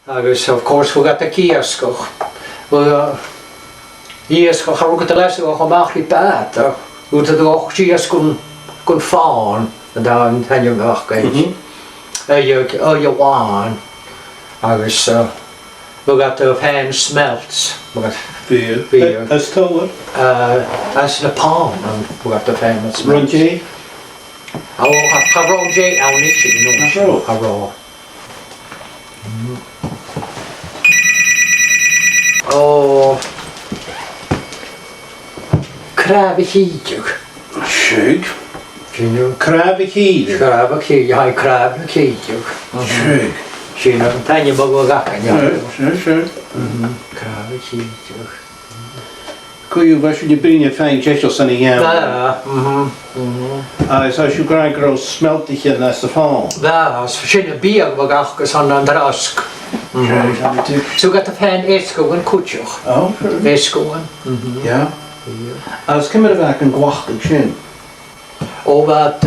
Agus of course we got the kioscoch. Iescoch har ook de lessen wel gemaakt die paard. Hoe het ook kios kon fahren. En dan heb je wel gekeken. Je waan. Agus we got the fan smelts. We got beer. As tower. As the palm. We got the fan smelts. Runje. Runje. I'll need you to know. Oh, krabbekiejuk. Schug. Krabbekiejuk. Krabbekiejuk, ja, krabbekiejuk. Schug. Schön, dan je mag wel gakken, ja. Schön. Krabbekiejuk. Kun je was je brengen fijn jetjes aan de jaren? Ja. Als je graag groot smeltje naast de val. Ja, als verschillende bier wel gakken aan een drask. Zo gaat de fan esko en kutjoch. Oh, esko. Ja. Als kunnen we daar een gwachtig zijn. Oh, wat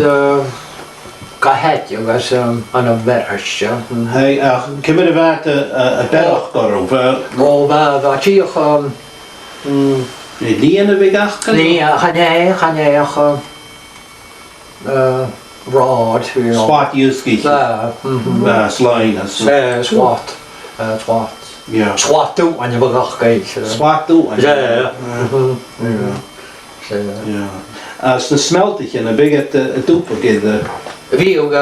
kahetje was aan een bergje. Hey, kunnen we daar een berg over? Oh, wat hier Liene we gachten? nee, gaan jij rod. Zwart juski. Ja, Slijn. zwart. Zwart. Ja. Zwart toe aan je begracht kijken. Zwart toe. Ja. Ja. Als een smeltje en dan ben je het toepakken. Wie ook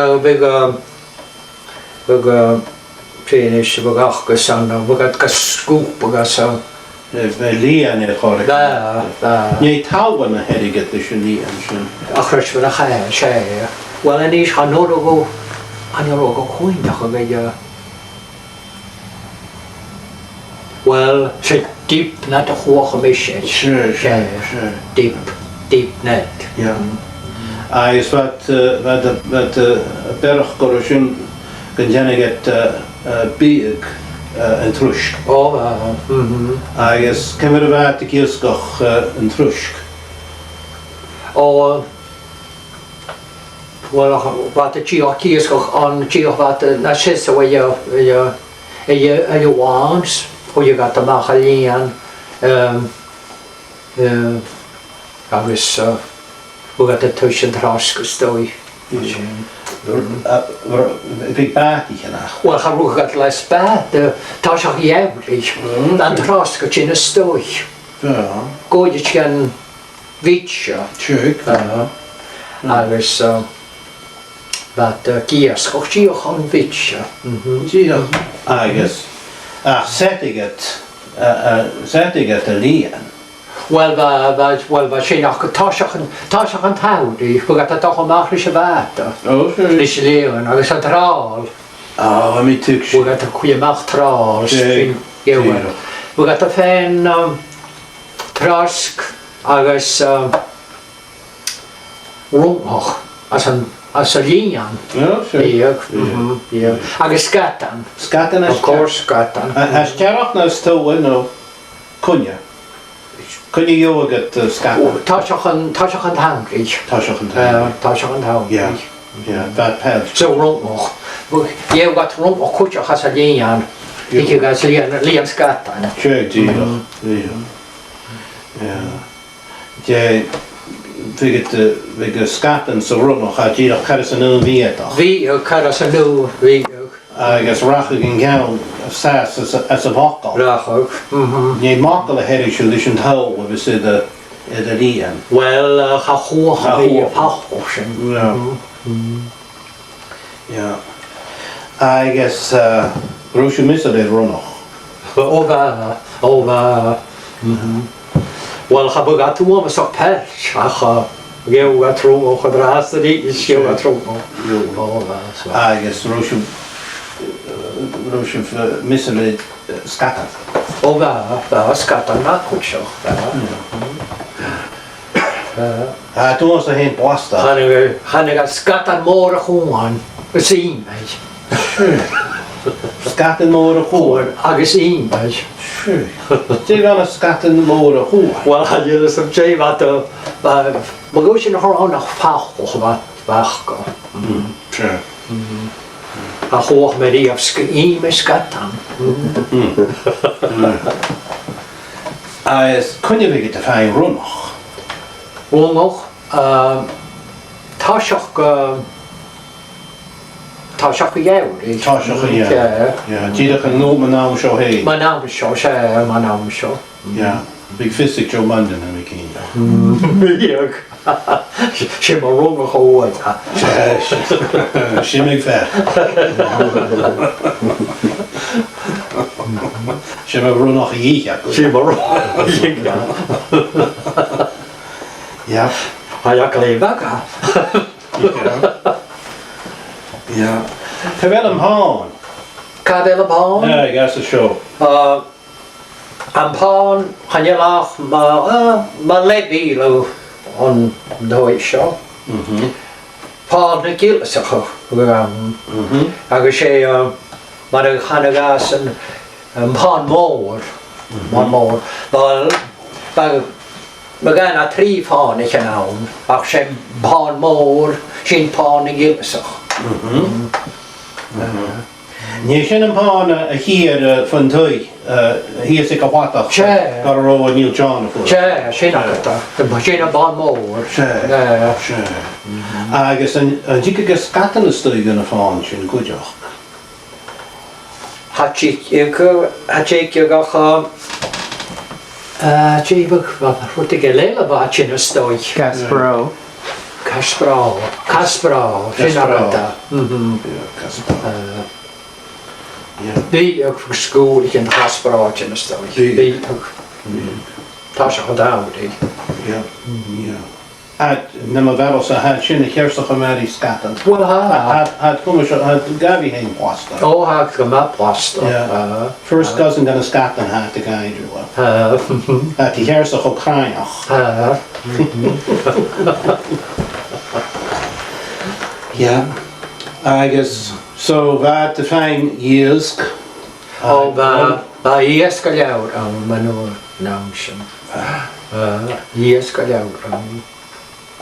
finish begracht gezien. We gaan scoop zo. Bij Liane hoor ik. Ja. Je touwen heb ik het dus niet. Achteraf we gaan zeggen. Wel en is gaan nog go. Aan je ook goed nog een beetje. Well, ze diep naar de hoge missie. Sure. Diep net. Ja. Is wat bergkorrosjon kan je het biek en trusk. Oh, Is kan we wat ik hier toch een trusk. Oh, wel wat het hier kies aan hier wat naar zes waar je waans. Hoe je gaat te maken leren. Agus hoe gaat het tussen drask gestooi. Ik baatje nach. Wel, ga ook gaat les bij. Dat is ook juist. Dan drask het in een stooi. Ja. Gooi je geen witje. Tjuk. Agus wat kies ook zie je gewoon witje. Zie je. Agus. Zet ik het te leren. Wel, wat je nog tasje aan houden. We gaan het toch een magische water. Oh, sorry. Dus leren, agus het raal. Oh, me tuk. We gaan het goede macht raal. We gaan het fijn trask, agus rondnog, als een linian. Ja, sorry. Ja. Agus skatten. Skatten is. Of course, skatten. Als je ook naar stoel, nou, kun je. Kun je ook het skatten? Tasje aan houden. Tasje aan houden. Ja. Ja, dat pelt. Zo rondnog. Je gaat rondnog kutje als een linian. Ik ga leren skatten. Tjuk, zie je. Ja. Je vilket skatten så rund har jag kallas en ny veta. Vi kallas en ny vi. Jag racher en gång sas as a vocal. Rachog. Je makkel här i solution hole vad vi ser det igen. Well, ga hoog vi pachosen. Ja. Ja. I guess Roosje missar det rund. Over. Wel, ga begat toe om zo patch. Ach, je gaat tro och draast det is je gaat tro. I guess Roosje missar det skatten. Over, skatten na kutje. Toen was er geen pasta. Han är skatten morgon gewoon. Zien, weet je. Skatten morgen goed. Agus in, weet je. Det var en skatten morgen goed. Wel, had je dus op zee wat maar goed je nog gewoon nog vaag of wat wachten. Sure. a hoch med i med skattan. As kunja vi get fein runoch. Wongoch, Tashach jaw. Tashach ja. Ja, dierig een noem mijn naam zo heen. Mijn naam is zo, mijn naam is zo. Ja, big fistic Joe London en ik in. Miak. Ze maar rongen gehoord. Shimmy ver. Ze hebben nog een jeetje. Ze maar rongen. Ja. Hij had alleen wakker. Ja. Gewel hem haan. Kan wel op haan? Ja, ik ga de show. Am haan, kan je laag, maar let wielen aan de show. Haan de kiel zeg ik. Als je maar ik ga naar gas een haan moor. We gaan naar 3 haan ik genomen. Als je haan moor, geen haan de kiel zeg. Je ziet hem haan hier van Tui. Hier zit ik wat. Ja. Got a row of Neil John voor. Ja, geen akta. Geen haan moor. Ja. Agus een dikke skatten is er gaan van, zijn goed joh. Had ik je gehad. Wat ik lele wat je stooi. Caspero. Caspero. Geen akta. Die ook voor school in Caspero in de stooi. Die ook. Dat is gedaan. Ja. Neem maar wel als had je een kerstige Mary skatten. Wel Had kom je had Gavi heen pasta. Oh, had ik hem pasta. Ja. First cousin dan een skatten had de guy wel. Had die kerstige ook krijg. Ja. I guess so wat de fijn is. Oh, bij hier skal jeg out men nu namsen. Hier skal jeg out.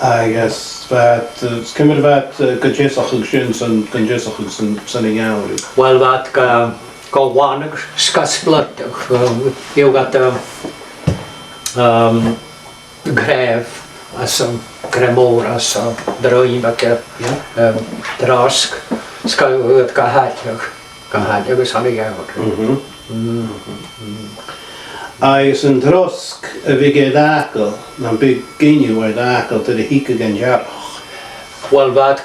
I guess wat skimmer wat gejesach schön kan gejesach zijn jou. Wel wat go wanig skasblat. Je gaat gräv alltså kremor alltså dröjbacke drask ska ut ka här jag ska lägga ut. Is een drosk vi dakel dan begin je waar dakel te de hieke gan jaar. Wel wat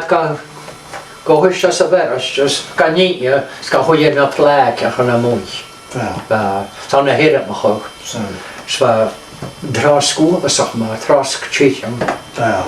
ka gohusha saveras just kanije ska hoje na plek jag kan mooi. Ja. Såna här mag ook. Så drask over zeg maar drask chicken. Ja.